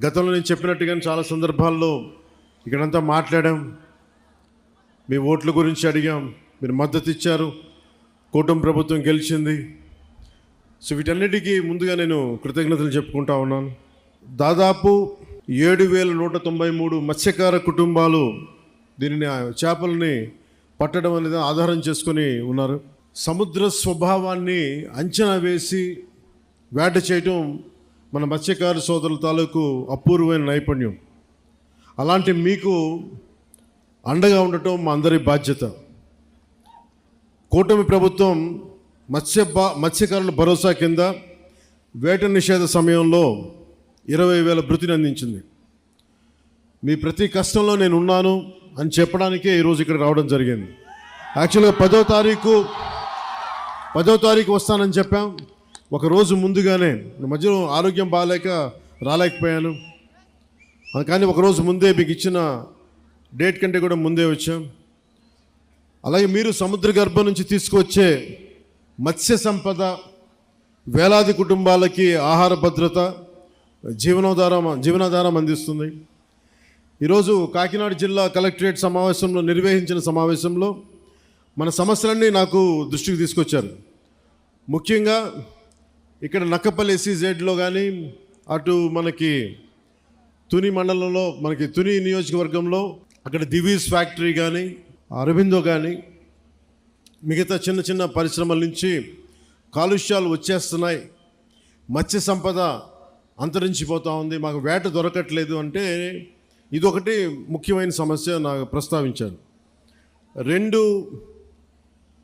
గతంలో నేను చెప్పినట్టుగానే చాలా సందర్భాల్లో ఇక్కడంతా మాట్లాడాం, మీ ఓట్ల గురించి అడిగాం, మీరు మద్దతు ఇచ్చారు, కూటమి ప్రభుత్వం గెలిచింది. సో వీటన్నిటికీ ముందుగా నేను కృతజ్ఞతలు చెప్పుకుంటా ఉన్నాను. దాదాపు 7,193 మత్స్యకార కుటుంబాలు దీనిని చేపలని పట్టడం అనేది ఆధారం చేసుకొని ఉన్నారు. సముద్ర స్వభావాన్ని అంచనా వేసి వేట చేయటం మన మత్స్యకార సోదరుల తాలూకు అపూర్వమైన నైపుణ్యం. అలాంటి మీకు అండగా ఉండటం మా అందరి బాధ్యత. కూటమి ప్రభుత్వం మత్స్యకారుల భరోసా కింద వేట నిషేధ సమయంలో 20,000 భృతిని అందించింది. మీ ప్రతి కష్టంలో నేను ఉన్నాను అని చెప్పడానికే ఈరోజు ఇక్కడ రావడం జరిగింది. యాక్చువల్గా 10వ తారీఖు వస్తానని చెప్పాం. ఒకరోజు ముందుగానే, మధ్యలో ఆరోగ్యం బాగాలేక రాలేకపోయాను, కానీ ఒకరోజు ముందే మీకు ఇచ్చిన డేట్ కంటే కూడా ముందే వచ్చాం. అలాగే మీరు సముద్ర గర్భం నుంచి తీసుకువచ్చే మత్స్య సంపద వేలాది కుటుంబాలకి ఆహార భద్రత, జీవనాధారం అందిస్తుంది. ఈరోజు కాకినాడ జిల్లా కలెక్టరేట్ నిర్వహించిన సమావేశంలో మన సమస్యలన్నీ నాకు దృష్టికి తీసుకొచ్చారు. ముఖ్యంగా ఇక్కడ నక్కపల్లి SEZలో కానీ, అటు మనకి తుని మండలంలో, మనకి తుని నియోజకవర్గంలో అక్కడ దివీస్ ఫ్యాక్టరీ కానీ, అరబిందో కానీ, మిగతా చిన్న చిన్న పరిశ్రమల నుంచి కాలుష్యాలు వచ్చేస్తున్నాయి, మత్స్య సంపద అంతరించిపోతూ ఉంది, మాకు వేట దొరకట్లేదు అంటే ఇదొకటి ముఖ్యమైన సమస్య నాకు ప్రస్తావించాను. 2